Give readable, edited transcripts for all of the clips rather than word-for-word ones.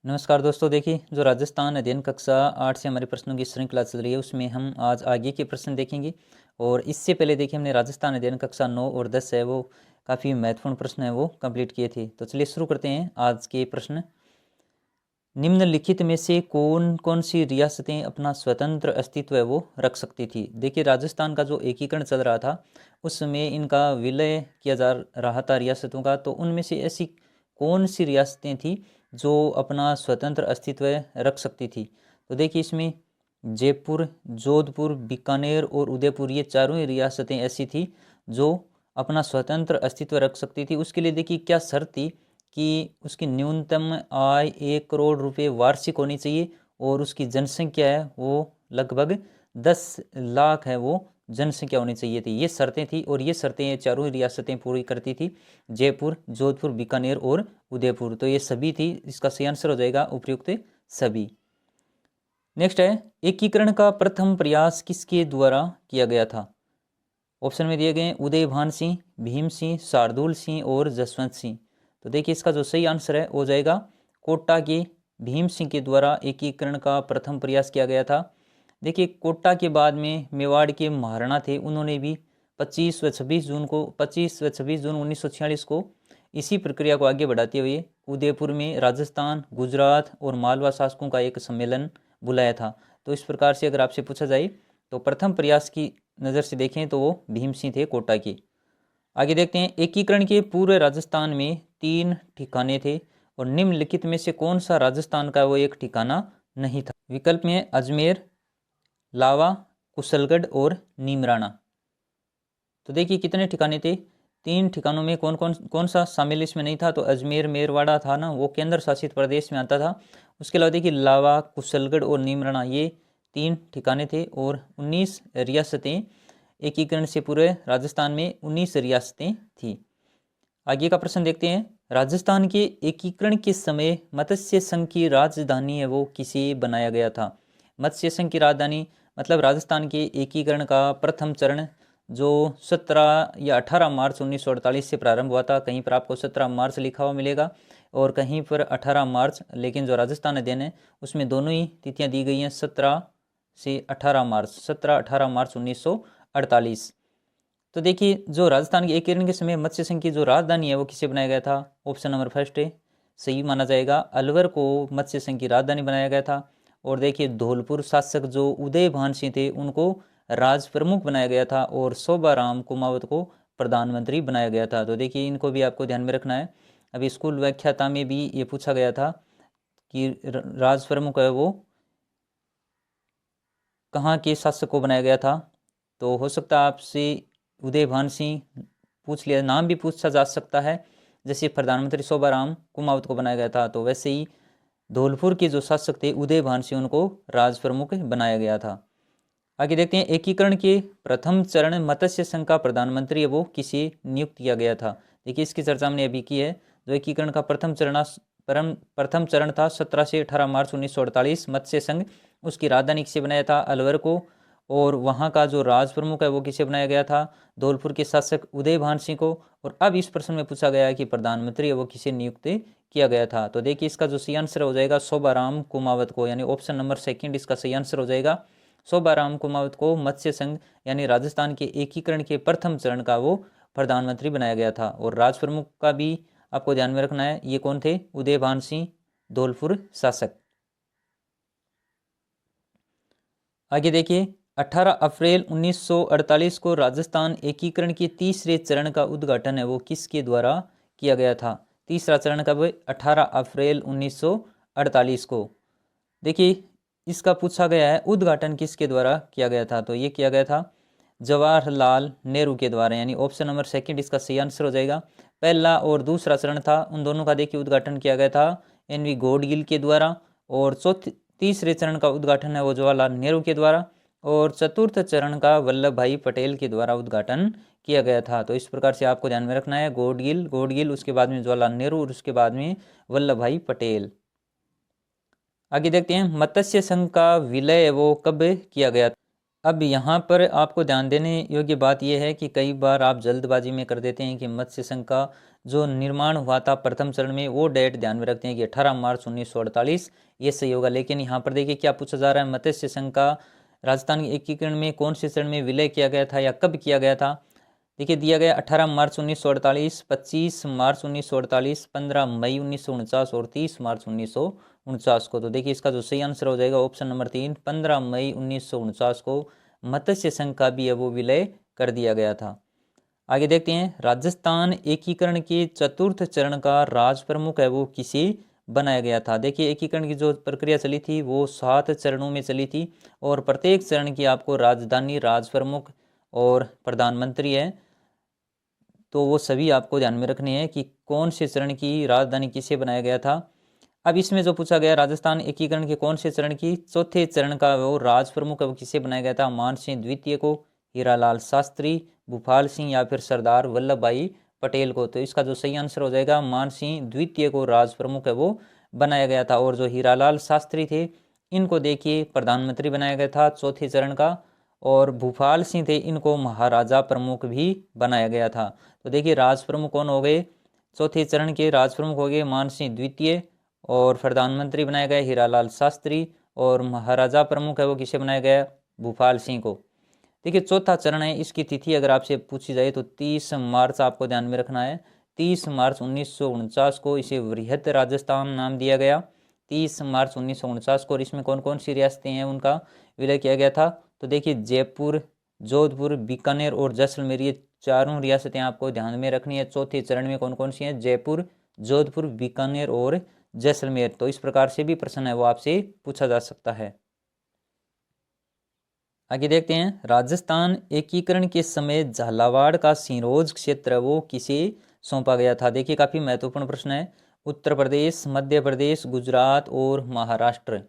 नमस्कार दोस्तों। देखिए, जो राजस्थान अध्ययन कक्षा 8 से हमारे प्रश्नों की श्रृंखला चल रही है उसमें हम आज आगे के प्रश्न देखेंगे। और इससे पहले देखिए हमने राजस्थान अध्ययन कक्षा 9 और 10 है वो काफ़ी महत्वपूर्ण प्रश्न है वो कंप्लीट किए थे। तो चलिए शुरू करते हैं आज के प्रश्न। निम्नलिखित में से कौन कौन सी रियासतें अपना स्वतंत्र अस्तित्व है वो रख सकती थी। देखिए, राजस्थान का जो एकीकरण चल रहा था उस समय इनका विलय किया जा रहा था रियासतों का। तो उनमें से ऐसी कौन सी रियासतें थी जो अपना स्वतंत्र अस्तित्व रख सकती थी। तो देखिए, इसमें जयपुर, जोधपुर, बीकानेर और उदयपुर ये चारों ही रियासतें ऐसी थी जो अपना स्वतंत्र अस्तित्व रख सकती थी। उसके लिए देखिए क्या शर्त थी कि उसकी न्यूनतम आय 1 करोड़ रुपए वार्षिक होनी चाहिए और उसकी जनसंख्या है वो लगभग 10 लाख है वो जनसंख्या होनी चाहिए थी। ये शर्तें थी और ये शर्तें ये चारों ही रियासतें पूरी करती थी, जयपुर, जोधपुर, बीकानेर और उदयपुर। तो ये सभी थी, इसका सही आंसर हो जाएगा उपयुक्त सभी। नेक्स्ट है, एकीकरण का प्रथम प्रयास किसके द्वारा किया गया था। ऑप्शन में दिए गए हैं उदयभान सिंह, भीम सिंह, शार्दुल सिंह और जसवंत सिंह। तो देखिए इसका जो सही आंसर है हो जाएगा कोटा के भीम सिंह के द्वारा एकीकरण का प्रथम प्रयास किया गया था। देखिए, कोटा के बाद में मेवाड़ के महाराणा थे, उन्होंने भी 25 व 26 जून 1946 को इसी प्रक्रिया को आगे बढ़ाते हुए उदयपुर में राजस्थान, गुजरात और मालवा शासकों का एक सम्मेलन बुलाया था। तो इस प्रकार से अगर आपसे पूछा जाए तो प्रथम प्रयास की नज़र से देखें तो वो भीम सिंह थे कोटा के। आगे देखते हैं, एकीकरण के पूर्व राजस्थान में 3 ठिकाने थे और निम्नलिखित में से कौन सा राजस्थान का वो एक ठिकाना नहीं था। विकल्प में अजमेर, लावा, कुशलगढ़ और नीमराना। तो देखिए कितने ठिकाने थे, 3 ठिकानों में कौन सा शामिल इसमें नहीं था। तो अजमेर मेरवाड़ा था ना, वो केंद्र शासित प्रदेश में आता था। उसके अलावा देखिए लावा, कुशलगढ़ और नीमराना ये 3 ठिकाने थे और 19 रियासतें, एकीकरण से पूरे राजस्थान में 19 रियासतें थी। आगे का प्रश्न देखते हैं, राजस्थान के एकीकरण के समय मत्स्य संघ की राजधानी है वो किसे बनाया गया था। मत्स्य संघ की राजधानी मतलब राजस्थान के एकीकरण का प्रथम चरण जो 17 या 18 मार्च 1948 से प्रारंभ हुआ था। कहीं पर आपको 17 मार्च लिखा हुआ मिलेगा और कहीं पर 18 मार्च, लेकिन जो राजस्थान अध्ययन है उसमें दोनों ही तिथियां दी गई हैं, 17 से 18 मार्च, 17-18 मार्च 1948। तो देखिए, जो राजस्थान के एकीकरण के समय मत्स्य संघ की जो राजधानी है वो किसे बनाया गया था। ऑप्शन नंबर फर्स्ट है सही माना जाएगा, अलवर को मत्स्य संघ की राजधानी बनाया गया था। और देखिए धौलपुर शासक जो उदयभान सिंह थे उनको राज प्रमुख बनाया गया था और शोभाराम कुमावत को प्रधानमंत्री बनाया गया था। तो देखिए इनको भी आपको ध्यान में रखना है। अभी स्कूल व्याख्याता में भी ये पूछा गया था कि राज प्रमुख है वो कहाँ के शासक को बनाया गया था। तो हो सकता है आपसे उदयभान सिंह पूछ लिया, नाम भी पूछा जा सकता है। जैसे प्रधानमंत्री शोभाराम कुमावत को बनाया गया था, तो वैसे ही धौलपुर के जो शासक थे उदयभान सिंह उनको राज प्रमुख बनाया गया था। आगे देखते हैं, एकीकरण के प्रथम चरण मत्स्य संघ का प्रधानमंत्री है वो किसे नियुक्त किया गया था। देखिए इसकी चर्चा हमने अभी की है। जो एकीकरण का प्रथम चरण था 17 से 18 मार्च 1948, मत्स्य संघ उसकी राजधानी किसे बनाया था, अलवर को। और वहाँ का जो राज प्रमुख है वो किसे बनाया गया था, धौलपुर के शासक उदयभान सिंह को। और अब इस प्रश्न में पूछा गया है कि प्रधानमंत्री है वो किसे नियुक्त किया गया था। तो देखिए इसका जो सही आंसर हो जाएगा शोभाराम कुमावत को, यानी ऑप्शन नंबर सेकंड इसका सही आंसर हो जाएगा। शोभाराम कुमावत को मत्स्य संघ यानी राजस्थान के एकीकरण के प्रथम चरण का वो प्रधानमंत्री बनाया गया था। और राज प्रमुख का भी आपको ध्यान में रखना है, ये कौन थे, उदयभान सिंह धौलपुर शासक। आगे देखिए, 18 अप्रैल 1948 को राजस्थान एकीकरण के तीसरे चरण का उद्घाटन है वो किसके द्वारा किया गया था। तीसरा चरण कब, 18 अप्रैल 1948 को। देखिए इसका पूछा गया है उद्घाटन किसके द्वारा किया गया था। तो ये किया गया था जवाहरलाल नेहरू के द्वारा, यानी ऑप्शन नंबर सेकंड इसका सही आंसर हो जाएगा। पहला और दूसरा चरण था उन दोनों का देखिए उद्घाटन किया गया था एन वी गॉडगिल के द्वारा। और तीसरे चरण का उद्घाटन है वो जवाहरलाल नेहरू के द्वारा। और चतुर्थ चरण का वल्लभ भाई पटेल के द्वारा उद्घाटन किया गया था। तो इस प्रकार से आपको ध्यान में रखना है, गॉडगिल उसके बाद में जवाहरलाल नेहरू और उसके बाद में वल्लभ भाई पटेल। आगे देखते हैं, मत्स्य संघ का विलय वो कब किया गया। अब यहाँ पर आपको ध्यान देने योग्य बात यह है कि कई बार आप जल्दबाजी में कर देते हैं कि मत्स्य संघ का जो निर्माण हुआ था प्रथम चरण में वो डेट ध्यान में रखते हैं कि 18 मार्च 1948 ये सही होगा। लेकिन यहाँ पर देखिए क्या पूछा जा रहा है, मत्स्य संघ का राजस्थान के एकीकरण में कौन से चरण में विलय किया गया था या कब किया गया था। देखिए दिया गया 18 मार्च 1948, 25 मार्च 1948, 15 मई 1949 और 30 मार्च 1949 को। तो देखिए इसका जो सही आंसर हो जाएगा ऑप्शन नंबर 3, 15 मई 1949 को मत्स्य संघ का भी है वो विलय कर दिया गया था। आगे देखते हैं, राजस्थान एकीकरण के चतुर्थ चरण का राज प्रमुख है वो किसे बनाया गया था। देखिए एकीकरण की जो प्रक्रिया चली थी वो 7 चरणों में चली थी और प्रत्येक चरण की आपको राजधानी, राज प्रमुख और प्रधानमंत्री है, तो वो सभी आपको ध्यान में रखने हैं कि कौन से चरण की राजधानी किसे बनाया गया था। अब इसमें जो पूछा गया राजस्थान एकीकरण के कौन से चरण की, चौथे चरण का वो राज प्रमुख वो किसे बनाया गया था, मान सिंह द्वितीय को, हीरालाल शास्त्री, भूपाल सिंह या फिर सरदार वल्लभ भाई पटेल को। तो इसका जो सही आंसर हो जाएगा मान सिंह द्वितीय को राज प्रमुख है वो बनाया गया था। और जो हीरालाल शास्त्री थे इनको देखिए प्रधानमंत्री बनाया गया था चौथे चरण का, और भूपाल सिंह थे इनको महाराजा प्रमुख भी बनाया गया था। तो देखिए राज प्रमुख कौन हो गए, चौथे चरण के राज प्रमुख हो गए मान सिंह द्वितीय, और प्रधानमंत्री बनाया गया हीरालाल शास्त्री, और महाराजा प्रमुख है वो किसे बनाया गया, भूपाल सिंह को। देखिए चौथा चरण है, इसकी तिथि अगर आपसे पूछी जाए तो 30 मार्च आपको ध्यान में रखना है। 30 मार्च 1949 को इसे वृहत राजस्थान नाम दिया गया, 30 मार्च 1949 को। और इसमें कौन कौन सी रियासतें हैं उनका विलय किया गया था, तो देखिए जयपुर, जोधपुर, बीकानेर और जैसलमेर, ये चारों रियासतें आपको ध्यान में रखनी है। चौथे चरण में कौन कौन सी हैं, जयपुर, जोधपुर, बीकानेर और जैसलमेर। तो इस प्रकार से भी प्रश्न है वो आपसे पूछा जा सकता है। आगे देखते हैं, राजस्थान एकीकरण के समय झालावाड़ का सिरोंज क्षेत्र वो किसे सौंपा गया था। देखिए काफी महत्वपूर्ण प्रश्न है। उत्तर प्रदेश, मध्य प्रदेश, गुजरात और महाराष्ट्र।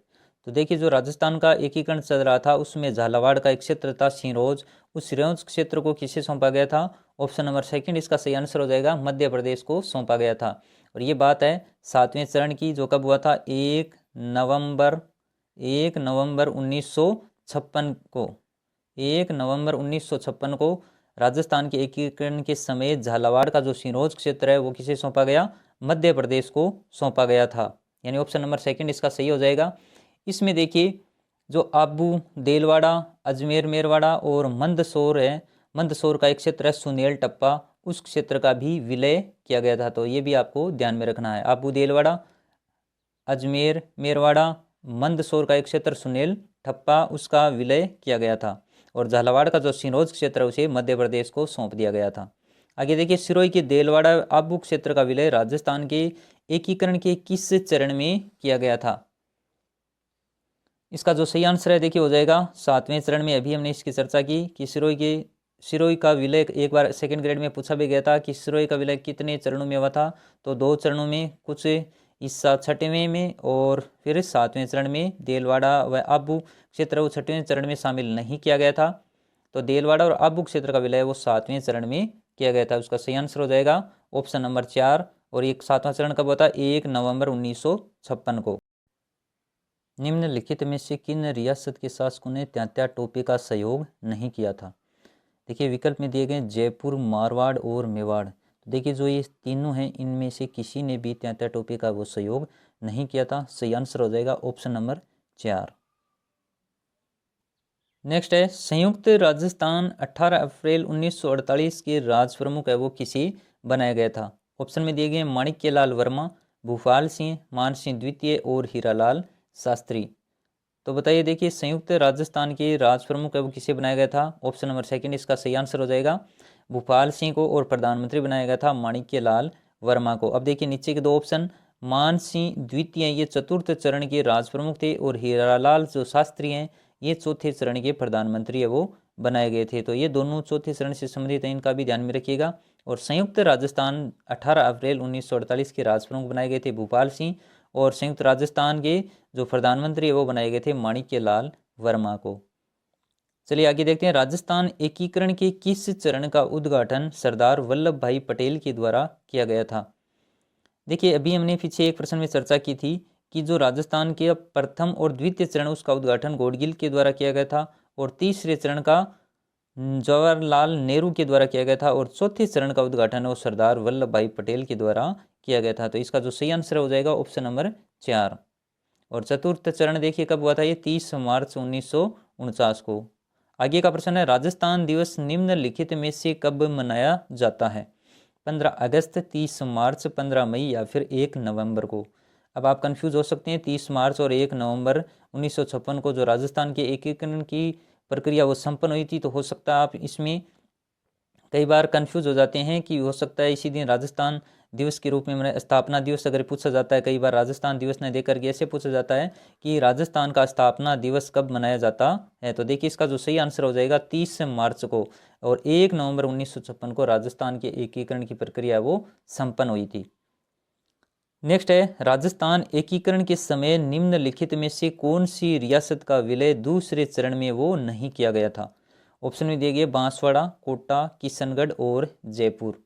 तो देखिए जो राजस्थान का एकीकरण चल रहा था उसमें झालावाड़ का एक क्षेत्र था सिरोंज, उस सिरोंज क्षेत्र को किसे सौंपा गया था, ऑप्शन नंबर सेकंड इसका सही आंसर हो जाएगा, मध्य प्रदेश को सौंपा गया था। और ये बात है 7वें चरण की, जो कब हुआ था, 1 नवंबर 1956 को, 1 नवंबर 1956 को राजस्थान के एकीकरण के समय झालावाड़ का जो सिरोंज क्षेत्र है वो किसे सौंपा गया, मध्य प्रदेश को सौंपा गया था। यानी ऑप्शन नंबर सेकंड इसका सही हो जाएगा। इसमें देखिए जो आबू, देलवाड़ा, अजमेर मेरवाड़ा और मंदसौर है, मंदसौर का एक क्षेत्र है सुनेल टप्पा, उस क्षेत्र का भी विलय किया गया था। तो ये भी आपको ध्यान में रखना है, आबू देलवाड़ा, अजमेर मेरवाड़ा, मंदसौर का एक क्षेत्र सुनेल ठप्पा, उसका विलय किया गया था। और झालावाड़ का जो सिरोंज क्षेत्र है उसे मध्य प्रदेश को सौंप दिया गया था। आगे देखिए, सिरोही के देलवाड़ा आबू क्षेत्र का विलय राजस्थान के एकीकरण के किस चरण में किया गया था। इसका जो सही आंसर है देखिए हो जाएगा 7वें चरण में। अभी हमने इसकी चर्चा की कि सिरोही का विलय एक बार सेकंड ग्रेड में पूछा भी गया था कि सिरोही का विलय कितने चरणों में हुआ था, तो 2 चरणों में, कुछ इस 6वें में और फिर 7वें चरण में। देलवाड़ा व आबू क्षेत्र वो 6वें चरण में शामिल नहीं किया गया था, तो देलवाड़ा और आबू क्षेत्र का विलय वो 7वें चरण में किया गया था। उसका सही आंसर हो जाएगा ऑप्शन नंबर 4। और ये 7वां चरण कब होता है, 1 नवंबर 1956 को। निम्नलिखित में से किन रियासत के शासकों ने तात्या टोपे का सहयोग नहीं किया था। देखिए विकल्प में दिए गए जयपुर, मारवाड़ और मेवाड़। तो देखिए जो ये तीनों हैं इनमें से किसी ने भी तात्या टोपे का वो सहयोग नहीं किया था। सही आंसर हो जाएगा ऑप्शन नंबर 4। नेक्स्ट है, संयुक्त राजस्थान 18 अप्रैल 1948 के राज प्रमुख है वो किसे बनाया गया था। ऑप्शन में दिए गए माणिक्य लाल वर्मा, भूपाल सिंह, मान सिंह द्वितीय और हीरालाल शास्त्री। तो बताइए देखिए संयुक्त राजस्थान के राज प्रमुख है वो किसे बनाया गया था। ऑप्शन नंबर सेकंड इसका सही आंसर हो जाएगा भूपाल सिंह को, और प्रधानमंत्री बनाया गया था माणिक्य लाल वर्मा को। अब देखिए नीचे के 2 ऑप्शन, मान सिंह द्वितीय ये चतुर्थ चरण के राज प्रमुख थे, और हीरालाल जो शास्त्री हैं ये चौथे चरण के प्रधानमंत्री है वो बनाए गए थे। तो ये दोनों चौथे चरण से संबंधित हैं, इनका भी ध्यान में रखिएगा। और संयुक्त राजस्थान 18 अप्रैल 1948 के राज प्रमुख बनाए गए थे भूपाल सिंह, और संयुक्त राजस्थान के जो प्रधानमंत्री है वो बनाए गए थे माणिक्य लाल वर्मा को। चलिए आगे देखते हैं, राजस्थान एकीकरण के किस चरण का उद्घाटन सरदार वल्लभ भाई पटेल के द्वारा किया गया था। देखिए अभी हमने पीछे एक प्रश्न में चर्चा की थी कि जो राजस्थान के प्रथम और द्वितीय चरण उसका उद्घाटन गौडगिल के द्वारा किया गया था, और तीसरे चरण का जवाहरलाल नेहरू के द्वारा किया गया था और चौथे चरण का उद्घाटन वो सरदार वल्लभ भाई पटेल के द्वारा किया गया था। तो इसका जो सही आंसर हो जाएगा ऑप्शन नंबर 4। और चतुर्थ चरण देखिए कब हुआ था, ये 30 मार्च 1949 को। आगे का प्रश्न है, राजस्थान दिवस निम्नलिखित में से कब मनाया जाता है? 15 अगस्त, 30 मार्च, 15 मई या फिर 1 नवंबर को। अब आप कंफ्यूज हो सकते हैं, 30 मार्च और 1 नवंबर 1956 को जो राजस्थान के एकीकरण की प्रक्रिया वो संपन्न हुई थी। तो हो सकता है आप इसमें कई बार कंफ्यूज हो जाते हैं कि हो सकता है इसी दिन राजस्थान दिवस के रूप में मैंने स्थापना दिवस अगर पूछा जाता है, कई बार राजस्थान दिवस ने देकर के ऐसे पूछा जाता है कि राजस्थान का स्थापना दिवस कब मनाया जाता है। तो देखिए इसका जो सही आंसर हो जाएगा 30 मार्च को, और 1 नवंबर 1956 को राजस्थान के एकीकरण की प्रक्रिया वो संपन्न हुई थी। नेक्स्ट है, राजस्थान एकीकरण के समय निम्नलिखित में से कौन सी रियासत का विलय दूसरे चरण में वो नहीं किया गया था? ऑप्शन में दिए गए बांसवाड़ा, कोटा, किशनगढ़ और जयपुर।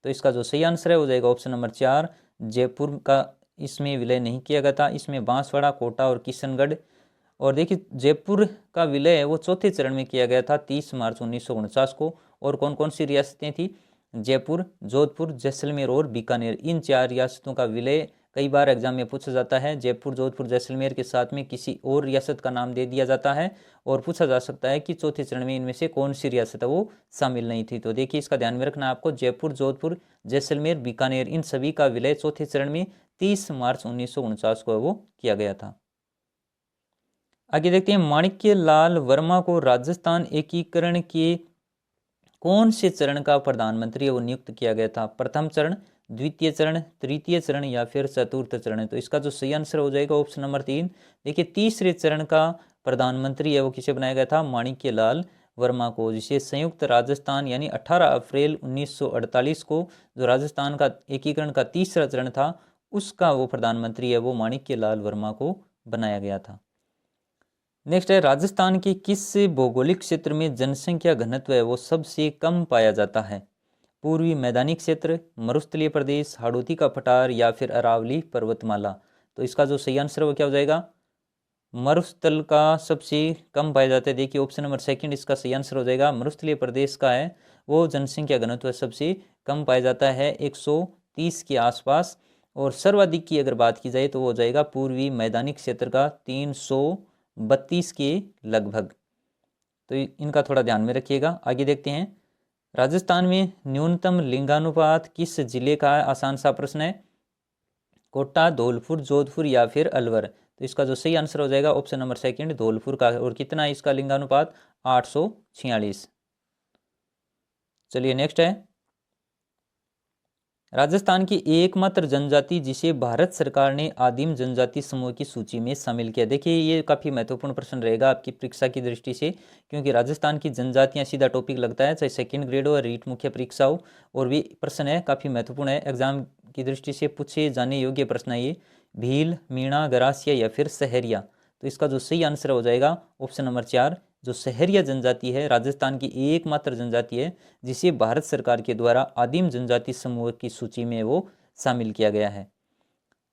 तो इसका जो सही आंसर है हो जाएगा ऑप्शन नंबर 4, जयपुर का इसमें विलय नहीं किया गया था। इसमें बांसवाड़ा, कोटा और किशनगढ़। और देखिए जयपुर का विलय है वो चौथे चरण में किया गया था 30 मार्च 1949 को। और कौन कौन सी रियासतें थी? जयपुर, जोधपुर, जैसलमेर और बीकानेर। इन 4 रियासतों का विलय कई बार एग्जाम में पूछा जाता है। जयपुर, जोधपुर, जैसलमेर के साथ में किसी और रियासत का नाम दे दिया जाता है और पूछा जा सकता है कि चौथे चरण में इनमें से कौन सी रियासत है वो शामिल नहीं थी। तो देखिए इसका ध्यान में रखना आपको, जयपुर, जोधपुर, जैसलमेर, बीकानेर, इन सभी का विलय चौथे चरण में 30 मार्च 1949 को वो किया गया था। आगे देखते हैं, माणिक्य लाल वर्मा को राजस्थान एकीकरण के कौन से चरण का प्रधानमंत्री वो नियुक्त किया गया था? प्रथम चरण, द्वितीय चरण, तृतीय चरण या फिर चतुर्थ चरण? तो इसका जो सही आंसर हो जाएगा ऑप्शन नंबर 3। देखिए तीसरे चरण का प्रधानमंत्री है वो किसे बनाया गया था? माणिक्य लाल वर्मा को, जिसे संयुक्त राजस्थान यानी 18 अप्रैल 1948 को जो राजस्थान का एकीकरण का तीसरा चरण था उसका वो प्रधानमंत्री है वो माणिक्य लाल वर्मा को बनाया गया था। नेक्स्ट है, राजस्थान के किस भौगोलिक क्षेत्र में जनसंख्या घनत्व है वो सबसे कम पाया जाता है? पूर्वी मैदानी क्षेत्र, मरुस्थलीय प्रदेश, हाड़ौती का पठार या फिर अरावली पर्वतमाला? तो इसका जो सही आंसर वो क्या हो जाएगा? मरुस्थल का सबसे कम पाया जाता है। देखिए ऑप्शन नंबर 2 इसका सही आंसर हो जाएगा। मरुस्थलीय प्रदेश का है वो जनसंख्या घनत्व सबसे कम पाया जाता है 130 के आसपास। और सर्वाधिक की अगर बात की जाए तो वो हो जाएगा पूर्वी मैदानी क्षेत्र का 332 के लगभग। तो इनका थोड़ा ध्यान में रखिएगा। आगे देखते हैं, राजस्थान में न्यूनतम लिंगानुपात किस जिले का है? आसान सा प्रश्न है। कोटा, धौलपुर, जोधपुर या फिर अलवर? तो इसका जो सही आंसर हो जाएगा ऑप्शन नंबर 2 धौलपुर का। और कितना है इसका लिंगानुपात? 846। चलिए नेक्स्ट है, राजस्थान की एकमात्र जनजाति जिसे भारत सरकार ने आदिम जनजाति समूह की सूची में शामिल किया। देखिए ये काफ़ी महत्वपूर्ण प्रश्न रहेगा आपकी परीक्षा की दृष्टि से, क्योंकि राजस्थान की जनजातियां सीधा टॉपिक लगता है, चाहे सेकंड ग्रेड हो या रीट मुख्य परीक्षा हो। और भी प्रश्न है काफ़ी महत्वपूर्ण है, एग्जाम की दृष्टि से पूछे जाने योग्य प्रश्न है ये। भील, मीणा, गरासिया या फिर सहरिया? तो इसका जो सही आंसर हो जाएगा ऑप्शन नंबर 4, जो सहरिया जनजाति है राजस्थान की एकमात्र जनजाति है जिसे भारत सरकार के द्वारा आदिम जनजाति समूह की सूची में वो शामिल किया गया है।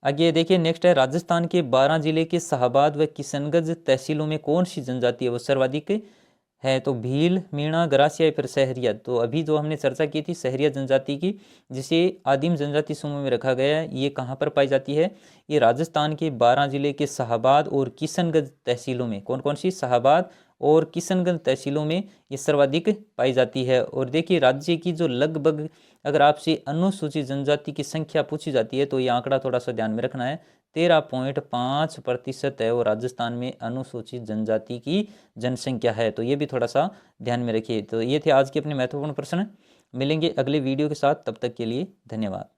आगे देखिए नेक्स्ट है, राजस्थान के 12 जिले के शाहबाद व किशनगंज तहसीलों में कौन सी जनजाति है वो सर्वाधिक है? तो भील, मीणा, गरासिया या फिर सहरिया? तो अभी जो हमने चर्चा की थी सहरिया जनजाति की, जिसे आदिम जनजाति समूह में रखा गया है, ये कहाँ पर पाई जाती है? ये राजस्थान के 12 जिले के शाहबाद और किशनगंज तहसीलों में। कौन कौन सी? शाहबाद और किशनगंज तहसीलों में ये सर्वाधिक पाई जाती है। और देखिए राज्य की जो लगभग अगर आपसे अनुसूचित जनजाति की संख्या पूछी जाती है तो ये आंकड़ा थोड़ा सा ध्यान में रखना है, 13.5% है वो राजस्थान में अनुसूचित जनजाति की जनसंख्या है। तो ये भी थोड़ा सा ध्यान में रखिए। तो ये थे आज के अपने महत्वपूर्ण प्रश्न। मिलेंगे अगले वीडियो के साथ, तब तक के लिए धन्यवाद।